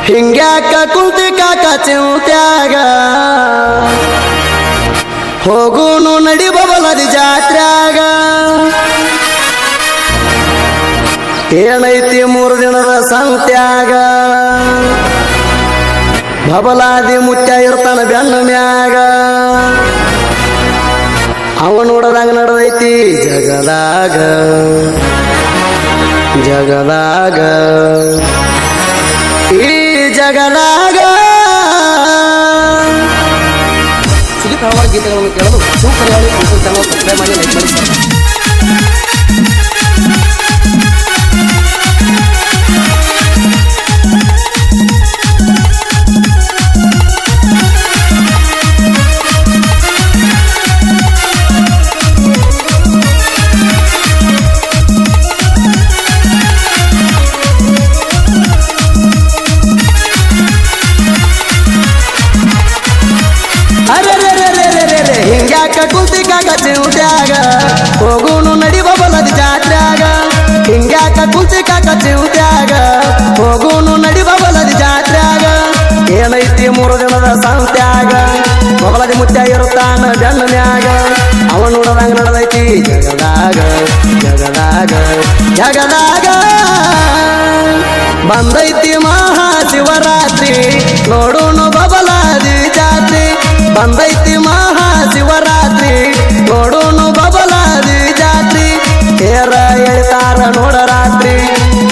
ಹಿಂಗ್ಯಾಕ ಕುಂತಿ ಕಾಕ ಚಿಂತ್ಯಾಗ ಹೋಗುನು ನಡಿ ಬಬಲದಿ ಜಾತ್ರ್ಯಾಗ ಏನೈತಿ 3 ದಿನದ ಸಂತ್ಯಾಗ ಬಬಲಾದಿ ಮುತ್ಯ ಇರ್ತಾನ ಬೆನ್ನ ಮ್ಯಾಗ ಅವ ನೋಡದಂಗ ನಡೆದೈತಿ ಜಗದಾಗ ಜಗದಾಗ ಈ ಜಗದಾಗ ಸುದೀಪ್ ಹಲವಾರು ಗೀತೆಗಳನ್ನು ಕೇಳಲು ಸೂಪರ್ ಯಾಳಿ ಚಾನಲ್ ಸಬ್ಸ್ಕ್ರೈಬ್ ಮಾಡಿ ಲೈಕ್ ಮಾಡಿ ಹಿಂಗ್ಯಾಕ ಕುಂತಿ ಕಾಕ ಚಿಂತ್ಯಾಗ ಹೋಗುನು ನಡಿ ಬಬಲದಿ ಜಾತ್ರ್ಯಾಗ ಹಿಂಗ್ಯಾಕ ಕುಂತಿ ಕಾಕ ಚಿಂತ್ಯಾಗ ಹೋಗುನು ನಡಿ ಬಬಲದಿ ಜಾತ್ರ್ಯಾಗ ಏನೈತಿ 3 ದಿನದ ಸಂತ್ಯಾಗ ಬಬಲದಿ ಮುತ್ಯ ಇರುತ್ತಾನ ಬೆನ್ನ ಮ್ಯಾಗ ಅವ ನೋಡದಂಗ ನಡೆದೈತಿ ಜಗದಾಗ ಜಗದಾಗ ಜಗದಾಗ ಬಂದೈತಿ ಮಹಾಶಿವರಾತ್ರಿ ನೋಡುನು ಬಬಲಾದಿ ಜಾತ್ರಿ ಬಂದೈತಿ ಮಹಾಶಿವರಾತ್ರಿ ನೋಡುನು ಬಬಲಾದಿ ಜಾತ್ರಿ ತೇರ ಎಳ್ತಾರ ನೋಡ ರಾತ್ರಿ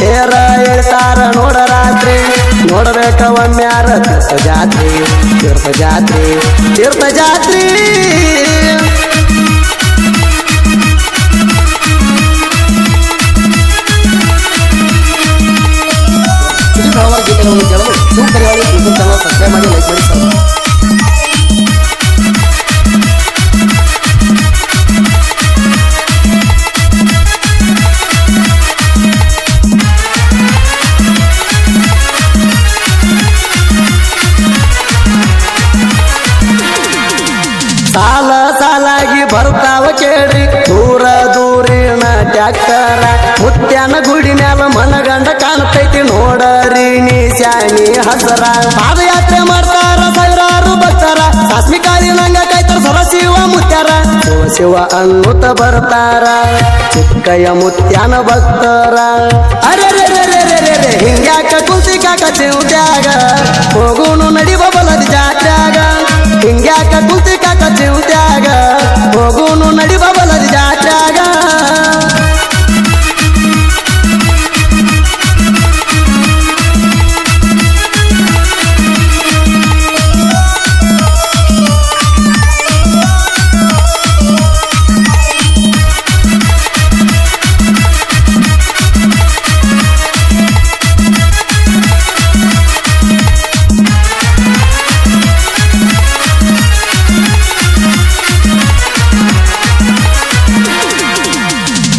ತೇರ ಎಳ್ತಾರ ನೋಡ ರಾತ್ರಿ ನೋಡಬೇಕ ಒಮ್ಮ್ಯಾರ ತೀರ್ಥ ಜಾತ್ರಿ ತೀರ್ಥ ಜಾತ್ರಿ ತೀರ್ಥ ಜಾತ್ರಿ ಹಲವಾರು ಗೀತೆಗಳನ್ನು ಕೇಳಲು ಸೂಪರ್ ಯಾಳಿ ಚಾನಲ್ ಸಬ್ಸ್ಕ್ರೈಬ್ ಮಾಡಿ ಲೈಕ್ ಮಾಡಿ ಸರ್ ಸಾಲ ಸಾಲಾಗಿ ಬರ್ತಾವ ಕೇಳ್ರಿ ದೂರ ದೂರಿನ ಟ್ಯಾಕ್ಟರ ಮುತ್ಯಾನ ಗುಡಿ ಮ್ಯಾಲ ಮನಗಂಡ ಕಾಣ್ತೈತಿ ನೋಡರಿ ನೀ ಶಾನಿ ಹಸರ ಪಾದಯಾತ್ರೆ ಮಾಡ್ತಾರ ಸಾವಿರಾರು ಭಕ್ತರ ಸಾಸ್ಮಿ ಕಾಳಿ ನಂಗ ಕಾಯ್ತಾರ ಸರಶಿವ ಮುತ್ಯಾರ ಶಿವ ಶಿವ ಅನ್ನುತ್ತ ಬರ್ತಾರ ಚಿಕ್ಕಯ್ಯ ಮುತ್ಯಾನ ಭಕ್ತರ ಅರೆ ಹಿಂಗ್ಯಾಕ ಕುಂತಿ ಕಾಕ ಚಿಂತ್ಯಾಗ ಹೋಗುನು ನಡಿ ಬಬಲದಿ ಜಾತ್ರ್ಯಾಗ ಹಿಂಗ್ಯಾಕ ಕುಂತಿ ಕಾಕ ಚಿಂತ್ಯಾಗ ಹೋಗುನು ನಡಿ ಬಬಲದಿ ಜಾತ್ರ್ಯಾಗ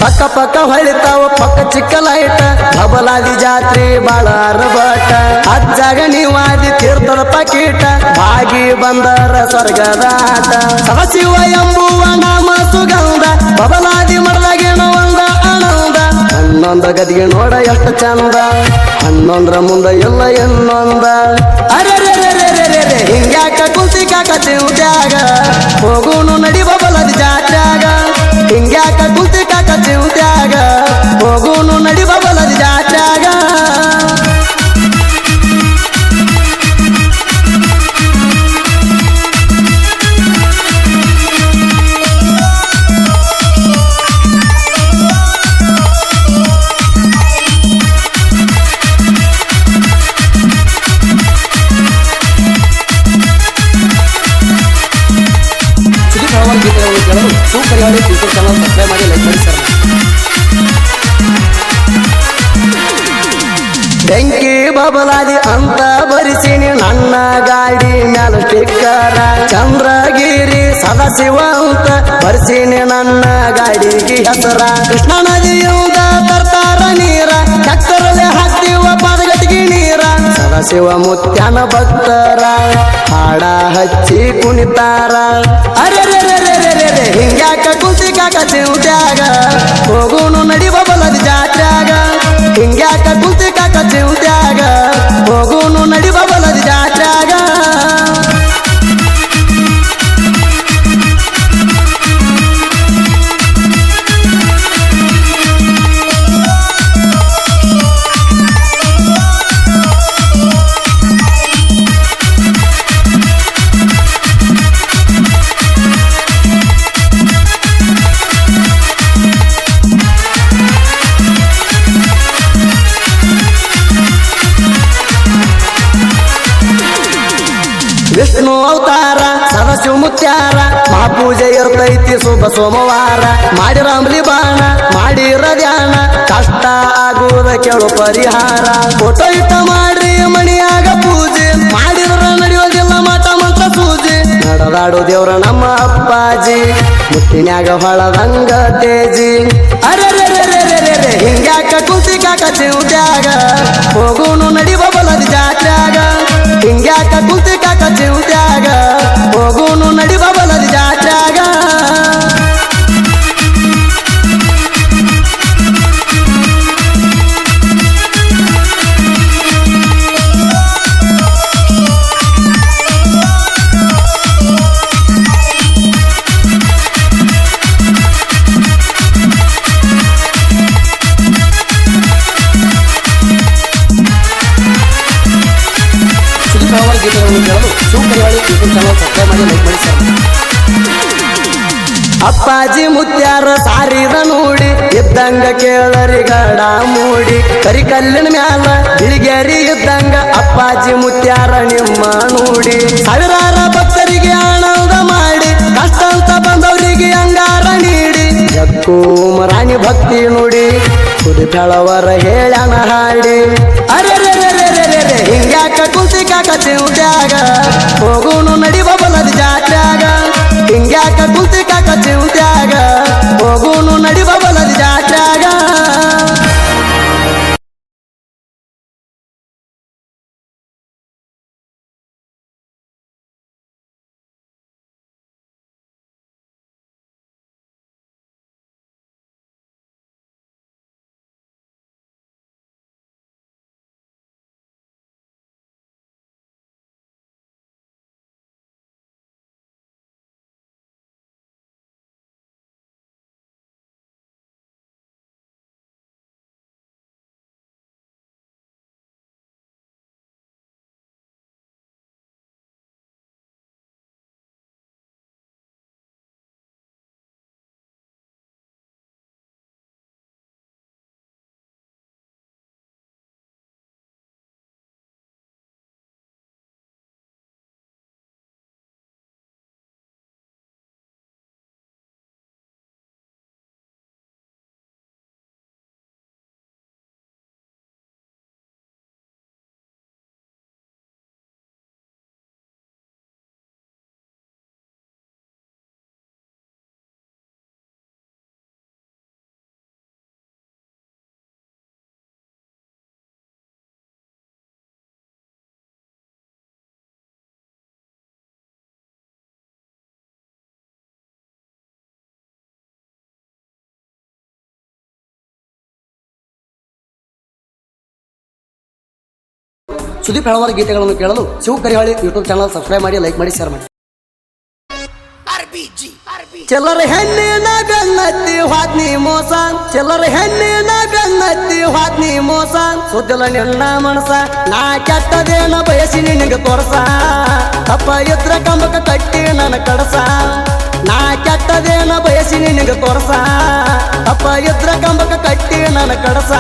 ಪಕ್ಕ ಪಕ್ಕ ಹೊಳಿತಾವ ಪಕ್ಕ ಚಿಕ್ಕ ಲೈಟ ಬಬಲಾದಿ ಜಾತ್ರೆ ಬಾಳ ಅರ್ಬಟ ಅಜ್ಜಾಗ ನೀವಾದಿ ತೀರ್ಥದ ಪಕೀಟ ಭಾಗಿ ಬಂದರ ಸ್ವರ್ಗದಾಟ ಸರಶಿವ ಎಂಬುವ ನಾಮ ಸುಗಂಧ ಬಬಲಾದಿ ಮರದಾಗೇನೋ ಒಂದ ಆನಂದ ಹನ್ನೊಂದ ಗದಿಗೆ ನೋಡ ಎಷ್ಟು ಚಂದ ಹನ್ನೊಂದ್ರ ಮುಂದ ಎಲ್ಲ ಇನ್ನೊಂದ ಅರೆ ಹಿಂಗ್ಯಾಕ ಕುಂತಿ ಕಾಕ ಚಿಂತ್ಯಾಗ ಹೋಗುನು ನಡಿ ಬಬಲದಿ ಜಾತ್ರ್ಯಾಗ ಹಿಂಗ್ಯಾಕ ಕುಂತಿ ಕಾಕ ಚಿಂತ್ಯಾಗ ಹೋಗುನು ನಡಿ ಬಬಲದಿ ಜಾತ್ರ್ಯಾಗ ಸೂಪರ್ ಯಾಳಿ ಚಾನಲ್ ಸಬ್ಸ್ಕ್ರೈಬ್ ಮಾಡಿ ಲೈಕ್ ಮಾಡಿ ಸರ್ ಬೆಂಕಿ ಬಬಲಾದಿ ಅಂತ ಬರಿಸಿನಿ ನನ್ನ ಗಾಡಿ ಮ್ಯಾಲ ಸ್ಟಿಕ್ಕರ ಚಂದ್ರಗಿರಿ ಸದಾಶಿವ ಅಂತ ಬರ್ಸಿನಿ ನನ್ನ ಗಾಡಿಗೆ ಹೆಸರ ಕೃಷ್ಣ ನದಿಯಿಂದ ತರ್ತಾರ ನೀರ ಟ್ಯಾಕ್ಟರಲ್ಲೇ ಹಾಕ್ತೀವ ಪಾದಗಟ್ಟಿಗೆ ನೀರ ಸದಾಶಿವ ಮುತ್ಯಾನ ಭಕ್ತರ ಹಾಡ ಹಚ್ಚಿ ಕುಣಿತಾರ ಅರೆ ಹಿಂಗ್ಯಾಕ ಕುಂತಿ ಕಾಕ ಚಿಂತ್ಯಾಗ ಹೋಗುನು ನಡಿ ಬಬಲದಿ ಜಾತ್ರ್ಯಾಗ ಹಿಂಗ್ಯಾಕ ಕುಂತಿ ಕಾಕ ಚಿಂತ್ಯಾಗ ಹೋಗುನು ನಡಿ ವಿಷ್ಣು ಅವತಾರ ಸದಾಶಿವ ಮುತ್ಯಾರ ಮಹಾಪೂಜೆ ಇರ್ತೈತಿ ಶುಭ ಸೋಮವಾರ ಮಾಡಿರ ಅಂಬ್ಲಿ ಬಾಣ ಮಾಡಿರ ಧ್ಯಾನ ಕಷ್ಟ ಆಗುವುದ ಕೇಳು ಪರಿಹಾರ ಫೋಟೋ ಇಟ್ಟ ಮಾಡ್ರಿ ಮಣಿಯಾಗ ಪೂಜೆ ಮಾಡಿದ್ರ ನಡೆಯೋದಿಲ್ಲ ಮಠ ಮಂತ್ರ ಸೂಜಿ ನಡೆದಾಡು ದೇವ್ರ ನಮ್ಮ ಅಪ್ಪಾಜಿ ಮುತ್ತಿನ್ಯಾಗ ಹೊಳದಂಗ ತೇಜಿ ಅರೆ ಹಿಂಗ್ಯಾಕ ಕುಂತಿ ಕಾಕ ಚಿಂತ್ಯಾಗ ಹೋಗುನು ನಡಿ ಬಬಲದ ಜಾತ್ಯಾಗ ಹಿಂಗ್ಯಾಕ ಕುಂತಿ ಕಾಕ ಚಿಂತ್ಯಾಗ ಹೋಗುನು ನಡಿ ಬಬಲದ ಜಾತ್ಯಾಗ ಗೀತೆಗಳನ್ನು ಕೇಳಲು ಶಿವಕರಿಯಾಳಿ ಯೂಟ್ಯೂಬ್ ಚಾನಲ್ ಸಬ್ಸ್ಕ್ರೈಬ್ ಮಾಡಿ ಲೈಕ್ ಮಾಡಿ ಶೇರ್ ಮಾಡಿ. ಅಪ್ಪಾಜಿ ಮುತ್ಯಾರ ಸಾರಿದ ನೋಡಿ ಇದ್ದಂಗ ಕೇಳರಿ ಗಡ ಮೂಡಿ ಕರಿಕಲ್ಲಿನ ಮ್ಯಾಲ ಬಿಳಿಗೇರಿ ಇದ್ದಂಗ ಅಪ್ಪಾಜಿ ಮುತ್ಯಾರ ನಿಮ್ಮ ನೋಡಿ ಸಾವಿರಾರ ಭಕ್ತರಿಗೆ ಆನಂದ ಮಾಡಿ ಕಷ್ಟ ಅಂತ ಬಂದವರಿಗೆ ಅಂಗಾರ ನೀಡಿ ಜಕ್ಕೂ ಮರಾಣಿ ಭಕ್ತಿ ನುಡಿ ಕುದಿ ಬೆಳವರ ಹೇಳನ ಹಾಡಿ ಅರೆ ಹಿಂಗ್ಯಾಕ ಕುಂತಿ ಕಾಕ ಚಿಂತ್ಯಾಗ ಹೋಗುನು ನಡಿ ಬಬಲದ ಜಾತ್ಯಾಗ ಹಿಂಗ್ಯಾಕ ಕುಂತಿ ಕಾಕ ಚಿಂತ್ಯಾಗ ಹೋಗುನು ನಡಿ ಬಬಲದ ಜಾತ್ಯಾಗ ಸುದೀಪ್ ಹೇಳುವ ಗೀತೆಗಳನ್ನು ಕೇಳಲು ಶಿವಕರಿಯಾಳಿ ಯೂಟ್ಯೂಬ್ ಚಾನಲ್ ಸಬ್ಸ್ಕ್ರೈಬ್ ಮಾಡಿ ಲೈಕ್ ಮಾಡಿ ಶೇರ್ ಮಾಡಿ. ಚಿಲ್ಲರ ಹೆಣ್ಣಿನ ಬೆನ್ನತ್ತಿ ಹಾದ್ನಿ ಮೋಸ ಚಿಲ್ಲರ ಹೆಣ್ಣಿನ ಬೆನ್ನತ್ತಿ ಹಾದ್ನಿ ಮೋಸ ಸುದ್ದಿಲ್ಲ ನಿನ್ನ ಮನಸ ನಾ ಕೆಟ್ಟದೇನ ಬಯಸಿ ನಿನಗೆ ತೋರ್ಸ ತಪ್ಪ ಇದ್ರ ಕಂಬಕ ಕಟ್ಟಿ ನನ್ನ ಕಡಸ ನಾ ಕೆಟ್ಟದೇನ ಬಯಸಿ ನಿನಗೆ ತೋರ್ಸ ತಪ್ಪ ಇದ್ರ ಕಂಬಕ ಕಟ್ಟಿ ನನ್ನ ಕಡಸ